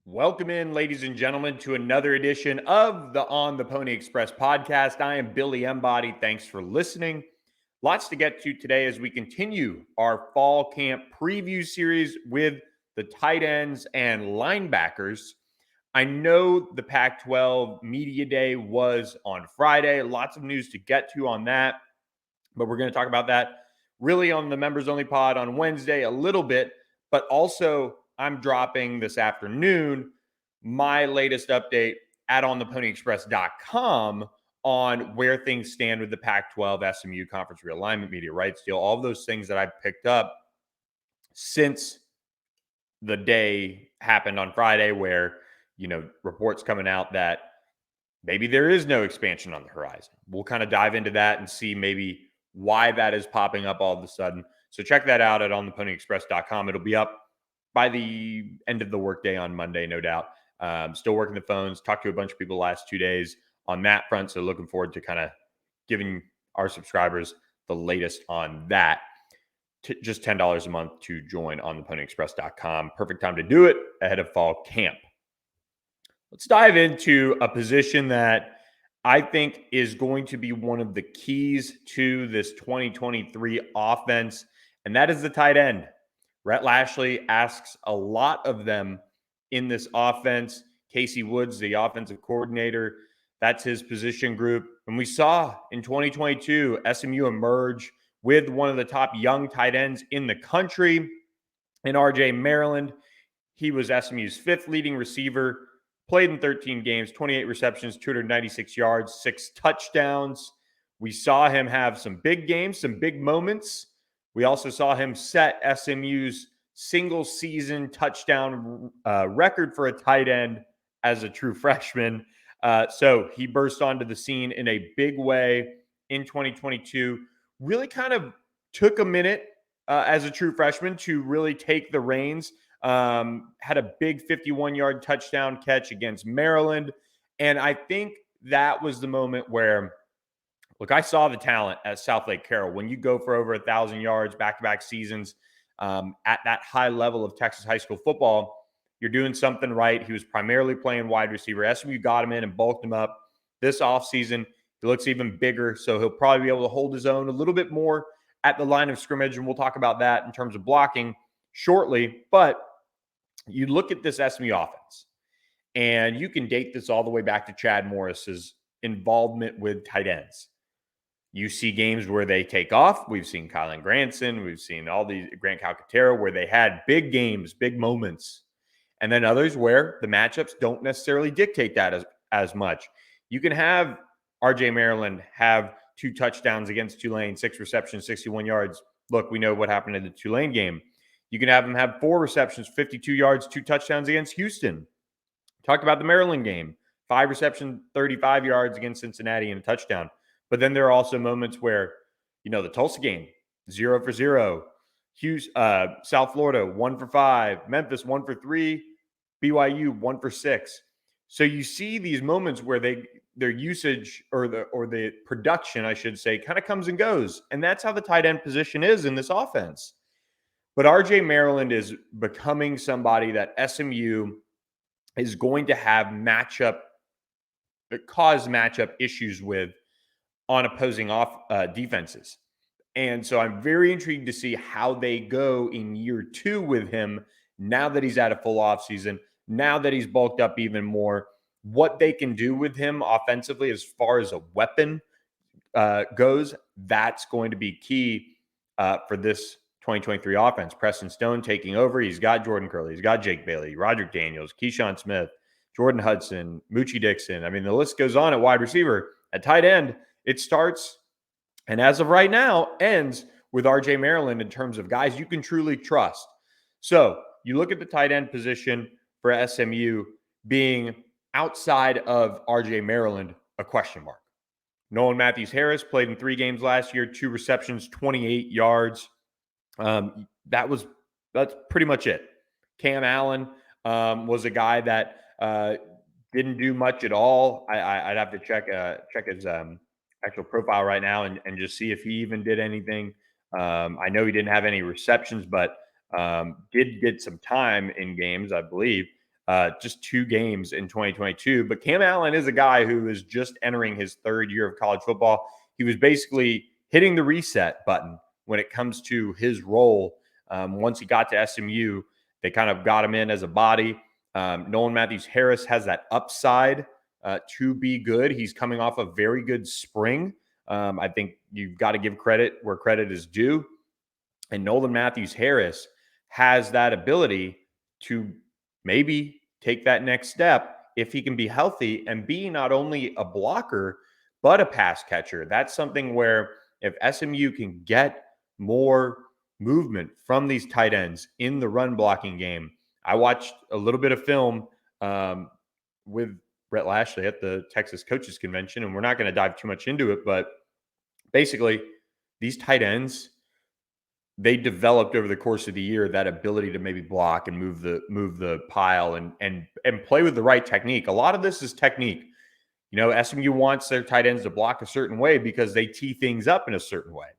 Welcome in, ladies and gentlemen, to another edition of the On the Pony Express podcast. I am Billy Embody. Thanks for listening. Lots to get to today as we continue our fall camp preview series with the tight ends and linebackers. I know the Pac-12 Media Day was on Friday. Lots of news to get to on that, but we're going to talk about that really on the Members Only Pod on Wednesday a little bit, but also I'm dropping this afternoon my latest update at ontheponyexpress.com on where things stand with the Pac-12 SMU conference realignment media rights deal, all of those things that I've picked up since the day happened on Friday where, reports coming out that maybe there is no expansion on the horizon. We'll kind of dive into that and see maybe why that is popping up all of a sudden. So check that out at ontheponyexpress.com. It'll be up by the end of the workday on Monday, no doubt. Still working the phones, talked to a bunch of people the last 2 days on that front. So looking forward to kind of giving our subscribers the latest on that. Just $10 a month to join on theponyexpress.com. Perfect time to do it ahead of fall camp. Let's dive into a position that I think is going to be one of the keys to this 2023 offense, and that is the tight end. Rhett Lashley asks a lot of them in this offense. Casey Woods, the offensive coordinator, that's his position group. And we saw in 2022, SMU emerge with one of the top young tight ends in the country in RJ Maryland. He was SMU's fifth leading receiver, played in 13 games, 28 receptions, 296 yards, 6 touchdowns. We saw him have some big games, some big moments. We also saw him set SMU's single season touchdown record for a tight end as a true freshman. So he burst onto the scene in a big way in 2022. Really kind of took a minute as a true freshman to really take the reins. Had a big 51-yard touchdown catch against Maryland. And I think that was the moment where, look, I saw the talent at South Lake Carroll. When you go for over 1,000 yards back-to-back seasons at that high level of Texas high school football, you're doing something right. He was primarily playing wide receiver. SMU got him in and bulked him up this offseason. He looks even bigger, so he'll probably be able to hold his own a little bit more at the line of scrimmage, and we'll talk about that in terms of blocking shortly. But you look at this SMU offense, and you can date this all the way back to Chad Morris's involvement with tight ends. You see games where they take off. We've seen Kylan Granson. We've seen all these Grant Calcaterra where they had big games, big moments. And then others where the matchups don't necessarily dictate that as much. You can have RJ Maryland have 2 touchdowns against Tulane, 6 receptions, 61 yards. Look, we know what happened in the Tulane game. You can have them have 4 receptions, 52 yards, 2 touchdowns against Houston. Talked about the Maryland game, 5 receptions, 35 yards against Cincinnati and a touchdown. But then there are also moments where, the Tulsa game, 0 for 0. South Florida, 1 for 5. Memphis, 1 for 3. BYU, 1 for 6. So you see these moments where their usage or the production, I should say, kind of comes and goes. And that's how the tight end position is in this offense. But RJ Maryland is becoming somebody that SMU is going to have matchup issues with on opposing defenses. And so I'm very intrigued to see how they go in year 2 with him now that he's had a full offseason, now that he's bulked up even more, what they can do with him offensively as far as a weapon goes. That's going to be key for this 2023 offense. Preston Stone taking over. He's got Jordan Curley. He's got Jake Bailey, Roderick Daniels, Keyshawn Smith, Jordan Hudson, Moochie Dixon. I mean, the list goes on at wide receiver. At tight end, it starts, and as of right now, ends with RJ Maryland in terms of guys you can truly trust. So you look at the tight end position for SMU being outside of RJ Maryland, a question mark. Nolan Matthews-Harris played in 3 games last year, 2 receptions, 28 yards. That's pretty much it. Cam Allen was a guy that didn't do much at all. I'd have to check his actual profile right now and just see if he even did anything. I know he didn't have any receptions, but did get some time in games, I believe. just 2 games in 2022. But Cam Allen is a guy who is just entering his 3rd year of college football. He was basically hitting the reset button when it comes to his role. Once he got to SMU, they kind of got him in as a body. Nolan Matthews-Harris has that upside to be good. He's coming off a very good spring. I think you've got to give credit where credit is due. And Nolan Matthews-Harris has that ability to maybe take that next step if he can be healthy and be not only a blocker, but a pass catcher. That's something where if SMU can get more movement from these tight ends in the run blocking game. I watched a little bit of film with Brett Lashley at the Texas Coaches Convention, and we're not going to dive too much into it, but basically these tight ends, they developed over the course of the year that ability to maybe block and move the pile and play with the right technique. A lot of this is technique. You know, SMU wants their tight ends to block a certain way because they tee things up in a certain way.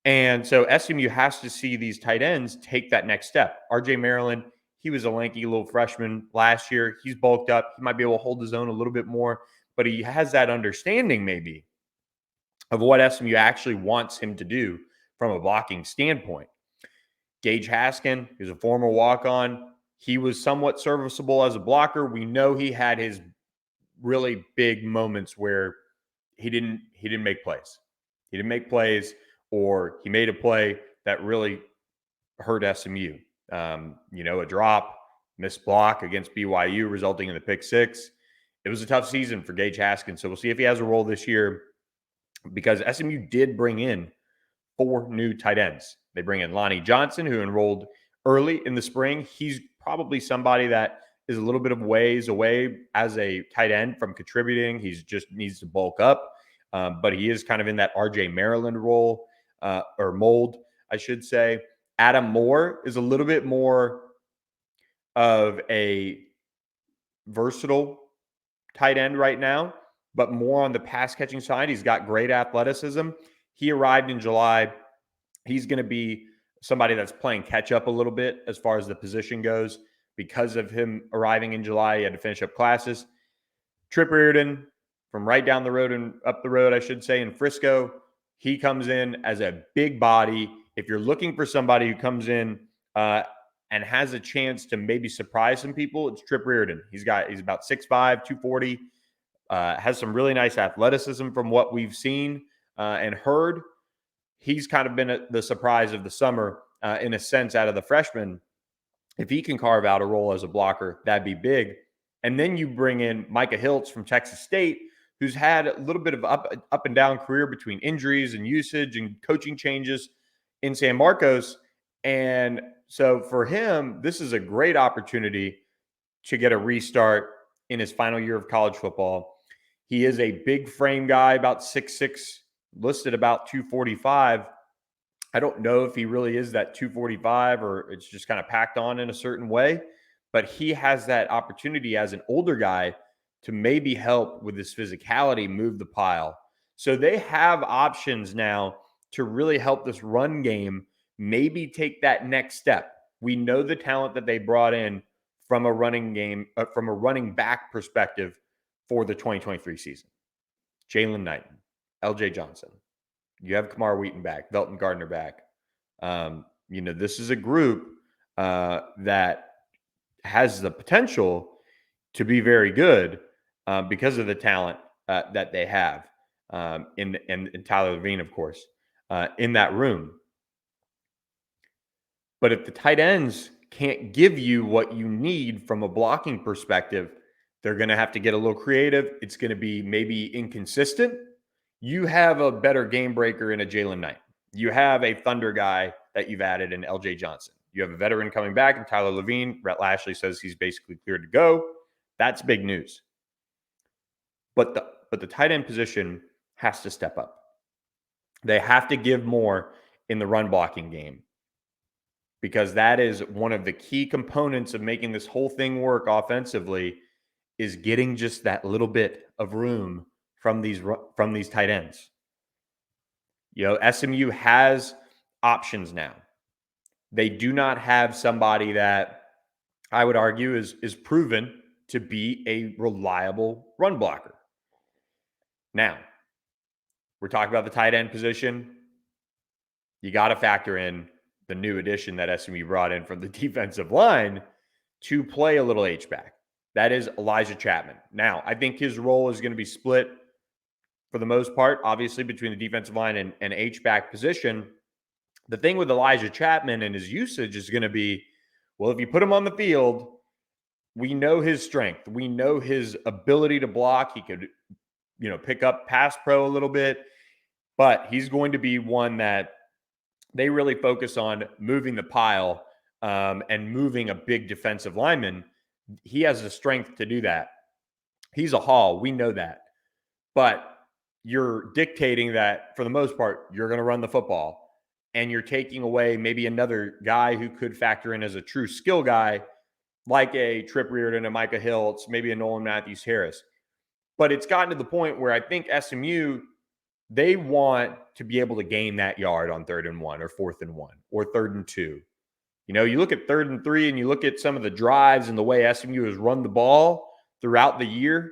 And so SMU has to see these tight ends take that next step. RJ Maryland, he was a lanky little freshman last year. He's bulked up. He might be able to hold his own a little bit more, but he has that understanding maybe of what SMU actually wants him to do from a blocking standpoint. Gage Haskin is a former walk-on. He was somewhat serviceable as a blocker. We know he had his really big moments where he didn't make plays. He didn't make plays, or he made a play that really hurt SMU. A drop, missed block against BYU, resulting in the pick 6. It was a tough season for Gage Haskin. So we'll see if he has a role this year, because SMU did bring in 4 new tight ends. They bring in Lonnie Johnson, who enrolled early in the spring. He's probably somebody that is a little bit of ways away as a tight end from contributing. He's just needs to bulk up. But he is kind of in that RJ Maryland role, or mold, I should say. Adam Moore is a little bit more of a versatile tight end right now, but more on the pass catching side. He's got great athleticism. He arrived in July. He's going to be somebody that's playing catch up a little bit as far as the position goes. Because of him arriving in July, he had to finish up classes. Trip Reardon, from right down the road and up the road, I should say, in Frisco, he comes in as a big body. If you're looking for somebody who comes in and has a chance to maybe surprise some people, it's Trip Reardon. He's about 6'5", 240, has some really nice athleticism from what we've seen and heard. He's kind of been the surprise of the summer in a sense out of the freshmen. If he can carve out a role as a blocker, that'd be big. And then you bring in Micah Hiltz from Texas State, who's had a little bit of up and down career between injuries and usage and coaching changes in San Marcos. And so for him, this is a great opportunity to get a restart in his final year of college football. He is a big frame guy, about 6'6", listed about 245. I don't know if he really is that 245 or it's just kind of packed on in a certain way, but he has that opportunity as an older guy to maybe help with his physicality, move the pile. So they have options now to really help this run game maybe take that next step. We know the talent that they brought in from a running game, from a running back perspective for the 2023 season. Jalen Knighton, LJ Johnson. You have Kamar Wheaton back, Velton Gardner back. This is a group that has the potential to be very good because of the talent that they have in Tyler Levine, of course, in that room. But if the tight ends can't give you what you need from a blocking perspective, they're going to have to get a little creative. It's going to be maybe inconsistent. You have a better game breaker in a Jalen Knight. You have a thunder guy that you've added in LJ Johnson. You have a veteran coming back in Tyler Levine. Brett Lashley says he's basically cleared to go. That's big news. But the tight end position has to step up. They have to give more in the run blocking game, because that is one of the key components of making this whole thing work offensively, is getting just that little bit of room from these tight ends. SMU has options now. They do not have somebody that I would argue, is proven to be a reliable run blocker. Now, we're talking about the tight end position. You got to factor in the new addition that SMU brought in from the defensive line to play a little H-back. That is Elijah Chapman. Now, I think his role is going to be split for the most part, obviously, between the defensive line and H-back position. The thing with Elijah Chapman and his usage is going to be, well, if you put him on the field, we know his strength. We know his ability to block. He could, pick up pass pro a little bit, but he's going to be one that they really focus on moving the pile and moving a big defensive lineman. He has the strength to do that. He's a haul. We know that. But you're dictating that, for the most part, you're going to run the football. And you're taking away maybe another guy who could factor in as a true skill guy, like a Trip Reardon, a Micah Hiltz, maybe a Nolan Matthews-Harris. But it's gotten to the point where I think SMU, they want to be able to gain that yard on 3rd and 1 or 4th and 1 or 3rd and 2. You look at 3rd and 3 and you look at some of the drives and the way SMU has run the ball throughout the year,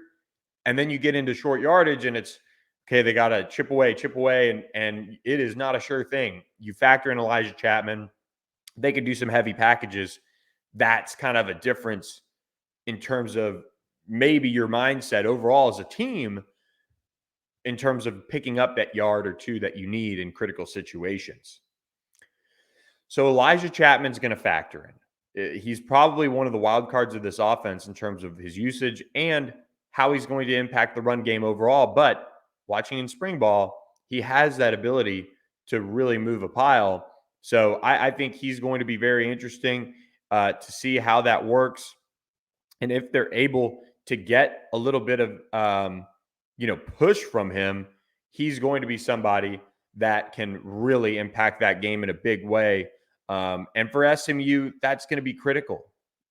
and then you get into short yardage and it's, okay, they got to chip away, and it is not a sure thing. You factor in Elijah Chapman, they could do some heavy packages. That's kind of a difference in terms of maybe your mindset overall as a team in terms of picking up that yard or two that you need in critical situations. So Elijah Chapman's going to factor in. He's probably one of the wild cards of this offense in terms of his usage and how he's going to impact the run game overall. But watching in spring ball, he has that ability to really move a pile. So I think he's going to be very interesting to see how that works. And if they're able to get a little bit of, push from him, he's going to be somebody that can really impact that game in a big way. And for SMU, that's going to be critical.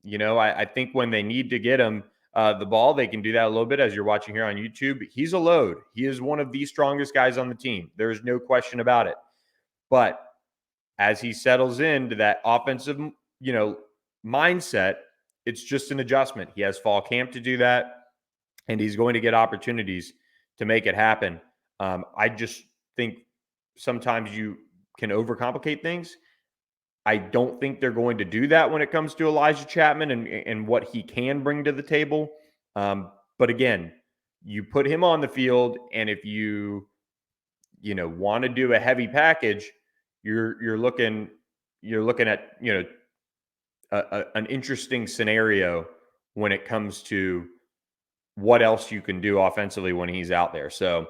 I think when they need to get him the ball, they can do that a little bit, as you're watching here on YouTube. He's a load. He is one of the strongest guys on the team. There's no question about it. But as he settles into that offensive, mindset, it's just an adjustment. He has fall camp to do that, and he's going to get opportunities to make it happen. I just think sometimes you can overcomplicate things. I don't think they're going to do that when it comes to Elijah Chapman and what he can bring to the table. But again, you put him on the field, and if you want to do a heavy package, you're looking at an interesting scenario when it comes to what else you can do offensively when he's out there. So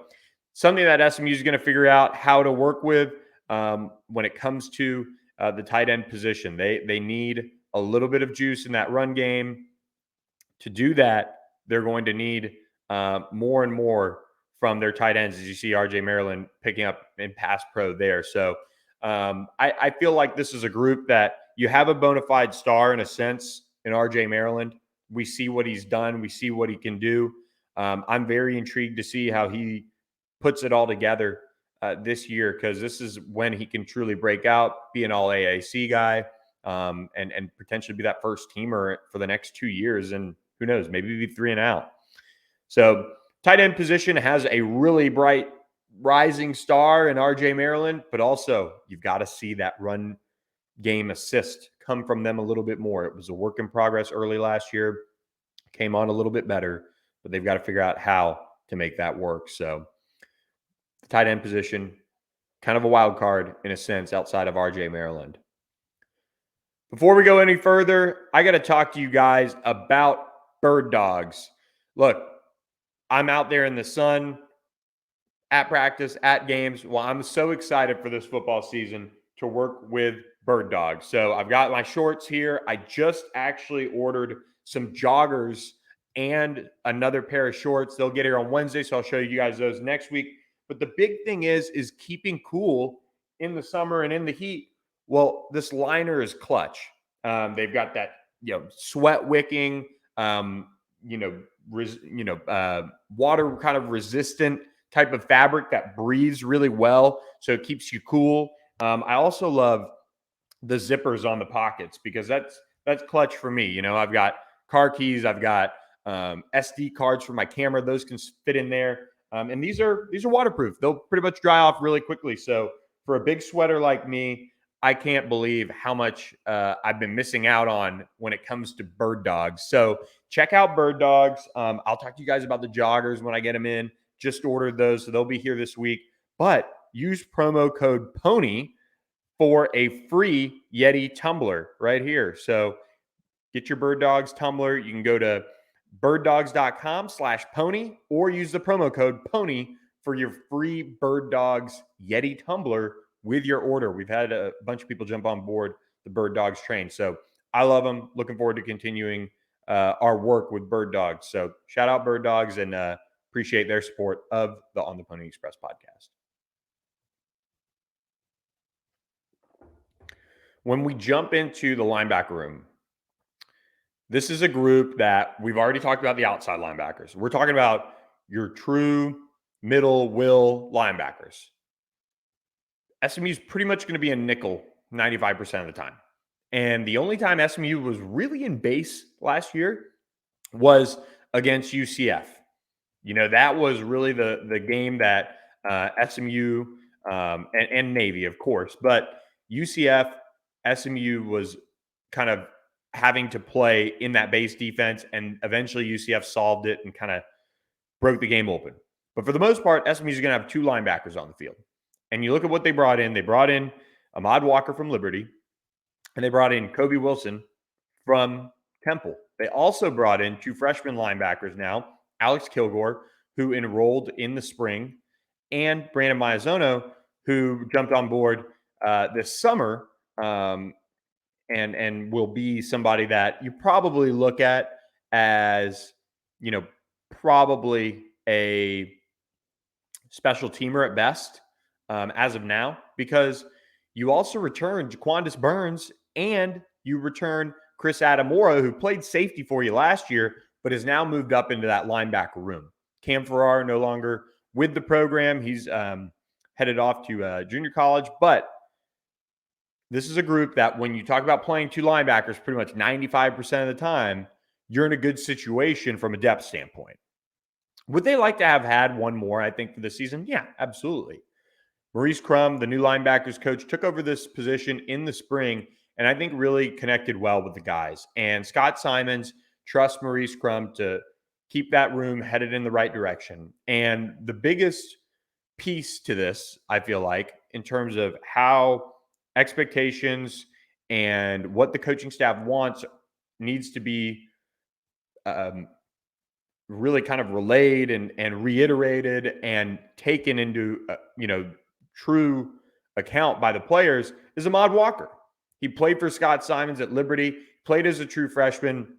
something that SMU is going to figure out how to work with when it comes to the tight end position. They need a little bit of juice in that run game. To do that, they're going to need more and more from their tight ends, as you see RJ Maryland picking up in pass pro there. So I feel like this is a group that you have a bona fide star in a sense in RJ Maryland. We see what he's done. We see what he can do. I'm very intrigued to see how he puts it all together this year, because this is when he can truly break out, be an all AAC guy, and potentially be that first teamer for the next 2 years. And who knows, maybe be 3 and out. So tight end position has a really bright rising star in RJ Maryland, but also you've got to see that run game assist come from them a little bit more. It was a work in progress early last year, came on a little bit better, but they've got to figure out how to make that work. So the tight end position, kind of a wild card in a sense outside of RJ Maryland. Before we go any further, I got to talk to you guys about Birddogs. Look, I'm out there in the sun, at practice, at games. Well, I'm so excited for this football season to work with Birddogs. So I've got my shorts here. I just actually ordered some joggers and another pair of shorts. They'll get here on Wednesday, so I'll show you guys those next week. But the big thing is keeping cool in the summer and in the heat. Well, this liner is clutch. They've got that, sweat wicking, water kind of resistant type of fabric that breathes really well, so it keeps you cool. I also love the zippers on the pockets, because that's that's clutch for me. You know, I've got car keys, I've got SD cards for my camera. Those can fit in there. And these are waterproof. They'll pretty much dry off really quickly. So for a big sweater like me, I can't believe how much I've been missing out on when it comes to Birddogs. So check out Birddogs. I'll talk to you guys about the joggers when I get them in. Just ordered those, so they'll be here this week. But use promo code PONY for a free Yeti tumbler right here. So get your Birddogs tumbler. You can go to birddogs.com/pony or use the promo code PONY for your free Birddogs Yeti tumbler with your order. We've had a bunch of people jump on board the Birddogs train. So I love them. Looking forward to continuing our work with Birddogs. So shout out Birddogs and appreciate their support of the On the Pony Express podcast. When we jump into the linebacker room, this is a group that we've already talked about the outside linebackers. We're talking about your true middle will linebackers. SMU is pretty much going to be a nickel 95% of the time. And the only time SMU was really in base last year was against UCF. You know, that was really the game that SMU and Navy, of course, but UCF, SMU was kind of having to play in that base defense, and eventually UCF solved it and kind of broke the game open. But for the most part, SMU is going to have two linebackers on the field. And you look at what they brought in. They brought in Ahmad Walker from Liberty, and they brought in Kobe Wilson from Temple. They also brought in two freshman linebackers now, Alex Kilgore, who enrolled in the spring, and Brandon Maiazono, who jumped on board this summer and will be somebody that you probably look at as, you know, probably a special teamer at best as of now, because you also return Jaquandis Burns and you return Chris Adamora, who played safety for you last year, but has now moved up into that linebacker room. Cam Farrar no longer with the program. He's headed off to junior college, but this is a group that when you talk about playing two linebackers pretty much 95% of the time, you're in a good situation from a depth standpoint. Would they like to have had one more, I think, for the season? Yeah, absolutely. Maurice Crum, the new linebackers coach, took over this position in the spring and I think really connected well with the guys. And Scott Simons trusts Maurice Crum to keep that room headed in the right direction. And the biggest piece to this, I feel like, in terms of how expectations and what the coaching staff wants needs to be really kind of relayed and reiterated and taken into, true account by the players is Ahmad Walker. He played for Scott Simons at Liberty, played as a true freshman,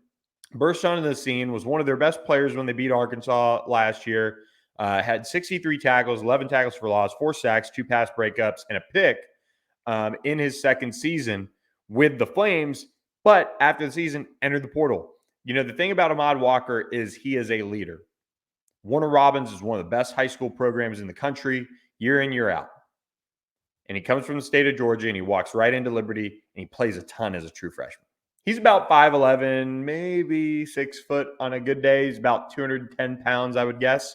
burst onto the scene, was one of their best players when they beat Arkansas last year, had 63 tackles, 11 tackles for loss, 4 sacks, 2 pass breakups, and a pick in his second season with the Flames, but after the season, entered the portal. You know, the thing about Ahmad Walker is he is a leader. Warner Robins is one of the best high school programs in the country, year in, year out. And he comes from the state of Georgia, and he walks right into Liberty, and he plays a ton as a true freshman. He's about 5'11", maybe 6 foot on a good day. He's about 210 pounds, I would guess.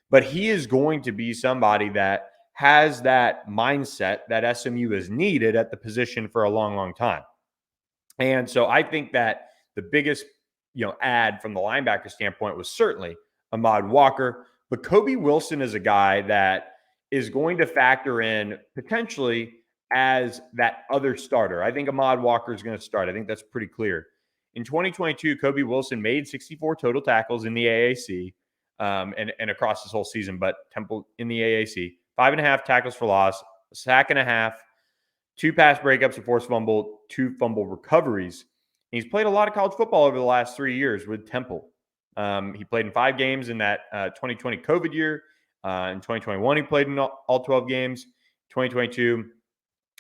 But he is going to be somebody that has that mindset that SMU has needed at the position for a long, long time. And so I think that the biggest, add from the linebacker standpoint was certainly Ahmad Walker. But Kobe Wilson is a guy that is going to factor in potentially as that other starter. I think Ahmad Walker is going to start. I think that's pretty clear. In 2022, Kobe Wilson made 64 total tackles in the AAC and across this whole season, but Temple in the AAC, 5.5 tackles for loss, a sack and a half, 2 pass breakups, a forced fumble, 2 fumble recoveries. And he's played a lot of college football over the last 3 years with Temple. He played in 5 games in that 2020 COVID year. In 2021, he played in all 12 games. 2022,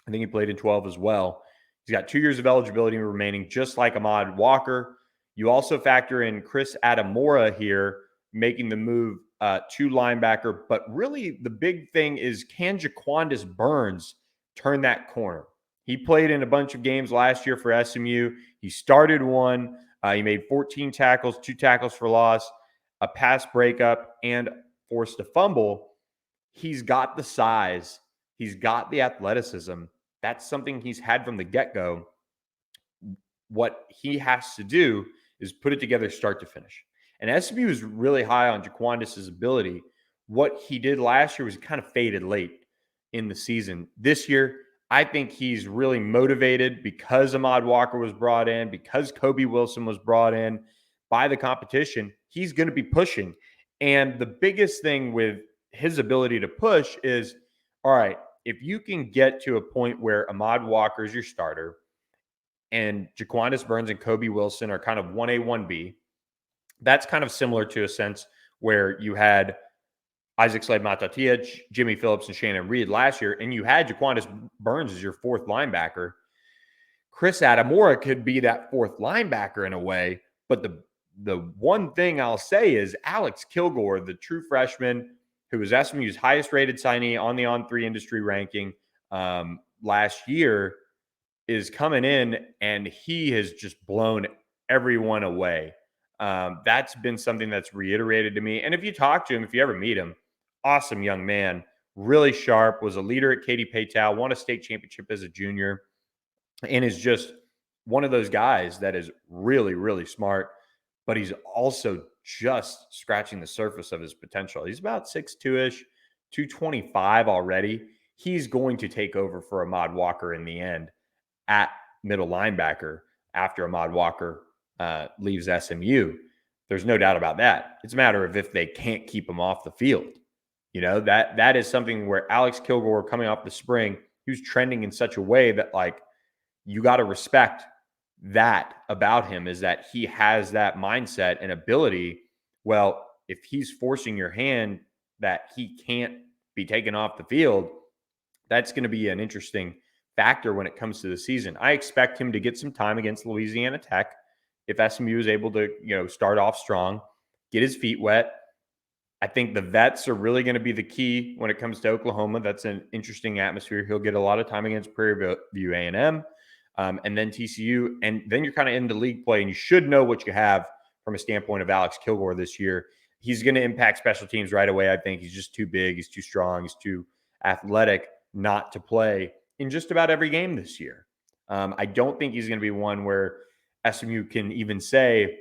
I think he played in 12 as well. He's got 2 years of eligibility remaining, just like Ahmad Walker. You also factor in Chris Adamora here, making the move to linebacker. But really, the big thing is, can Jaquandis Burns turn that corner? He played in a bunch of games last year for SMU. He started one. He made 14 tackles, 2 tackles for loss, a pass breakup, and forced a fumble. He's got the size. He's got the athleticism. That's something he's had from the get-go. What he has to do is put it together start to finish. And SMU is really high on Jaquandis's ability. What he did last year was kind of faded late in the season. This year, I think he's really motivated because Ahmad Walker was brought in, because Kobe Wilson was brought in by the competition. He's going to be pushing. And the biggest thing with his ability to push is, all right, if you can get to a point where Ahmad Walker is your starter and Jaquandis Burns and Kobe Wilson are kind of 1A, 1B, that's kind of similar to a sense where you had Isaac Slade-Matatiach, Jimmy Phillips, and Shannon Reed last year, and you had Jaquandis Burns as your fourth linebacker. Chris Adamora could be that fourth linebacker in a way, but the one thing I'll say is Alex Kilgore, the true freshman who was SMU's highest rated signee on the On3 industry ranking last year, is coming in, and he has just blown everyone away. That's been something that's reiterated to me. And if you talk to him, if you ever meet him, awesome young man, really sharp, was a leader at Katy Paytal, won a state championship as a junior, and is just one of those guys that is really, really smart, but he's also just scratching the surface of his potential. He's about 6'2-ish, 225 already. He's going to take over for Ahmad Walker in the end at middle linebacker after Ahmad Walker leaves SMU. There's no doubt about that. It's a matter of if they can't keep him off the field. You know, that is something where Alex Kilgore coming off the spring, he was trending in such a way that, like, you got to respect that about him, is that he has that mindset and ability. Well, if he's forcing your hand that he can't be taken off the field, that's going to be an interesting factor when it comes to the season. I expect him to get some time against Louisiana Tech if SMU is able to, start off strong, get his feet wet. I think the vets are really going to be the key when it comes to Oklahoma. That's an interesting atmosphere. He'll get a lot of time against Prairie View A&M, and then TCU, and then you're kind of into league play, and you should know what you have from a standpoint of Alex Kilgore this year. He's going to impact special teams right away. I think he's just too big. He's too strong. He's too athletic not to play in just about every game this year. I don't think he's going to be one where SMU can even say,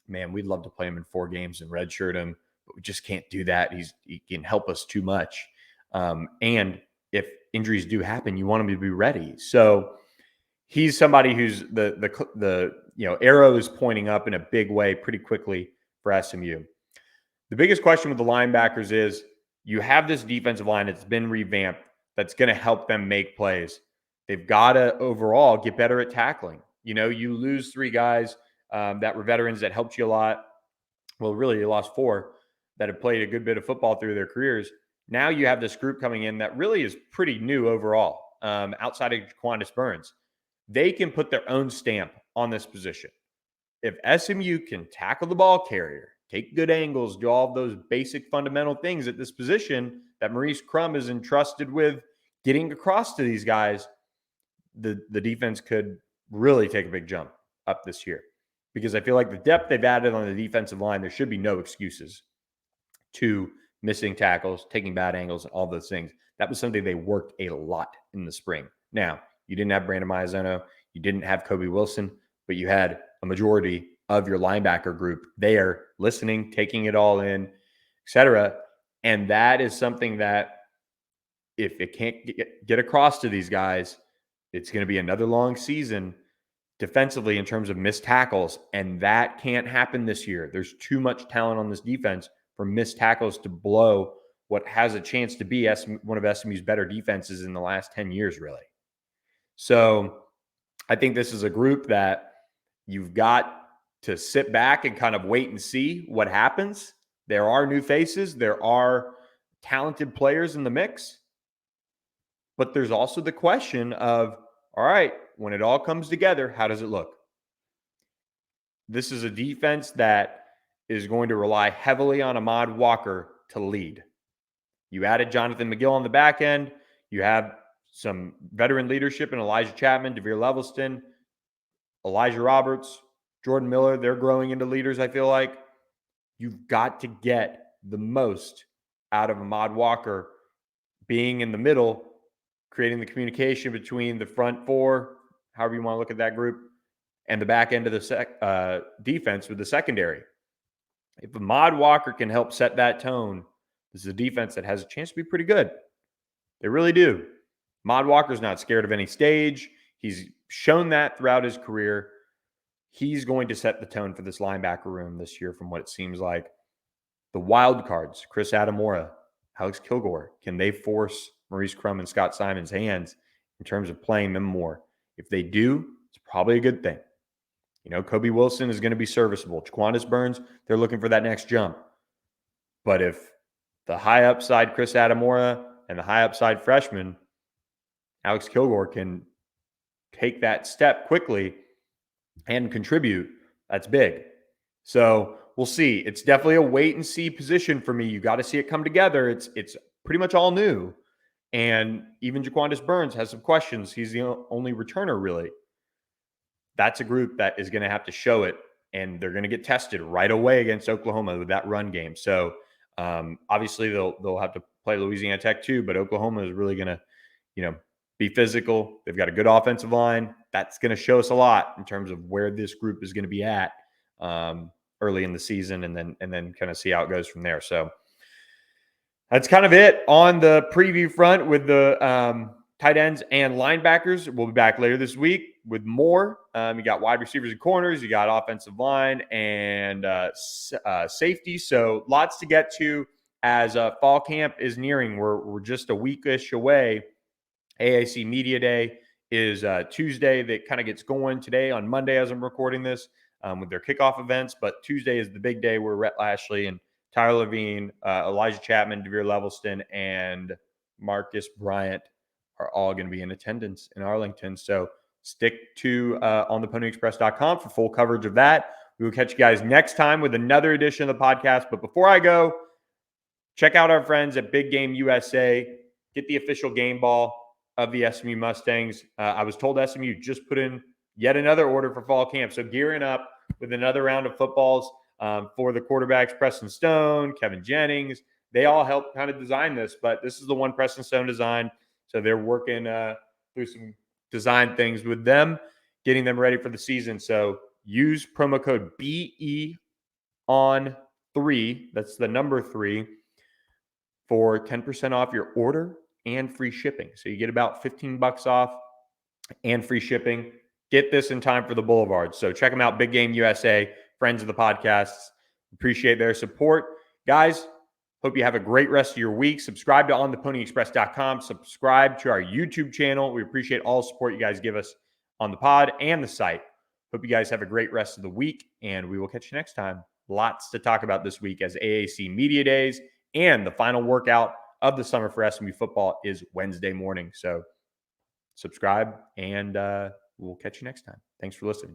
man, we'd love to play him in 4 games and redshirt him, but we just can't do that. He can help us too much. And if injuries do happen, you want him to be ready. So he's somebody who's the arrow is pointing up in a big way pretty quickly for SMU. The biggest question with the linebackers is you have this defensive line that's been revamped that's going to help them make plays. They've got to overall get better at tackling. You lose 3 guys that were veterans that helped you a lot. Well, really, you lost 4 that have played a good bit of football through their careers. Now you have this group coming in that really is pretty new overall, outside of Jaquandis Burns. They can put their own stamp on this position. If SMU can tackle the ball carrier, take good angles, do all of those basic fundamental things at this position that Maurice Crum is entrusted with getting across to these guys, the defense could really take a big jump up this year. Because I feel like the depth they've added on the defensive line, there should be no excuses to missing tackles, taking bad angles, and all those things. That was something they worked a lot in the spring. Now, you didn't have Brandon Maiazono, you didn't have Kobe Wilson, but you had a majority of your linebacker group there listening, taking it all in, etc. And that is something that if it can't get across to these guys, it's going to be another long season defensively in terms of missed tackles, and that can't happen this year. There's too much talent on this defense for missed tackles to blow what has a chance to be one of SMU's better defenses in the last 10 years, really. So I think this is a group that you've got to sit back and kind of wait and see what happens. There are new faces. There are talented players in the mix. But there's also the question of, all right, when it all comes together, how does it look? This is a defense that is going to rely heavily on Ahmad Walker to lead. You added Jonathan McGill on the back end. You have some veteran leadership in Elijah Chapman, Devere Levelston, Elijah Roberts, Jordan Miller. They're growing into leaders, I feel like. You've got to get the most out of Ahmad Walker being in the middle, creating the communication between the front four, however you want to look at that group, and the back end of the defense with the secondary. If Ahmad Walker can help set that tone, this is a defense that has a chance to be pretty good. They really do. Ahmad Walker's not scared of any stage. He's shown that throughout his career. He's going to set the tone for this linebacker room this year from what it seems like. The wild cards, Chris Adamora, Alex Kilgore, can they force Maurice Crum and Scott Simon's hands in terms of playing them more? If they do, it's probably a good thing. You know, Kobe Wilson is going to be serviceable. Jaquandis Burns, they're looking for that next jump. But if the high upside Chris Adamora and the high upside freshman, Alex Kilgore, can take that step quickly and contribute, that's big. So we'll see. It's definitely a wait and see position for me. You got to see it come together. It's pretty much all new. And even Jaquandis Burns has some questions. He's the only returner, really. That's a group that is going to have to show it, and they're going to get tested right away against Oklahoma with that run game. So obviously they'll have to play Louisiana Tech too, but Oklahoma is really going to, be physical. They've got a good offensive line. That's going to show us a lot in terms of where this group is going to be at early in the season, and then kind of see how it goes from there. So that's kind of it on the preview front with the tight ends and linebackers. We'll be back later this week with more. You got wide receivers and corners. You got offensive line and safety. So lots to get to as fall camp is nearing. We're just a weekish away. AAC Media Day is Tuesday. That kind of gets going today on Monday as I'm recording this with their kickoff events. But Tuesday is the big day where Rhett Lashley and Tyler Levine, Elijah Chapman, Devere Levelston, and Marcus Bryant are all going to be in attendance in Arlington. So stick to ontheponyexpress.com for full coverage of that. We will catch you guys next time with another edition of the podcast. But before I go, check out our friends at Big Game USA. Get the official game ball of the SMU Mustangs. I was told SMU just put in yet another order for fall camp. So gearing up with another round of footballs for the quarterbacks, Preston Stone, Kevin Jennings. They all helped kind of design this, but this is the one Preston Stone designed. So they're working through some design things with them, getting them ready for the season. So use promo code BEON3, that's the number 3, for 10% off your order and free shipping. So you get about $15 off and free shipping. Get this in time for the Boulevard. So check them out, Big Game USA, friends of the podcasts. Appreciate their support. Guys, hope you have a great rest of your week. Subscribe to ontheponyexpress.com. Subscribe to our YouTube channel. We appreciate all the support you guys give us on the pod and the site. Hope you guys have a great rest of the week, and we will catch you next time. Lots to talk about this week as AAC Media Days, and the final workout of the summer for SMU football is Wednesday morning. So subscribe, and we'll catch you next time. Thanks for listening.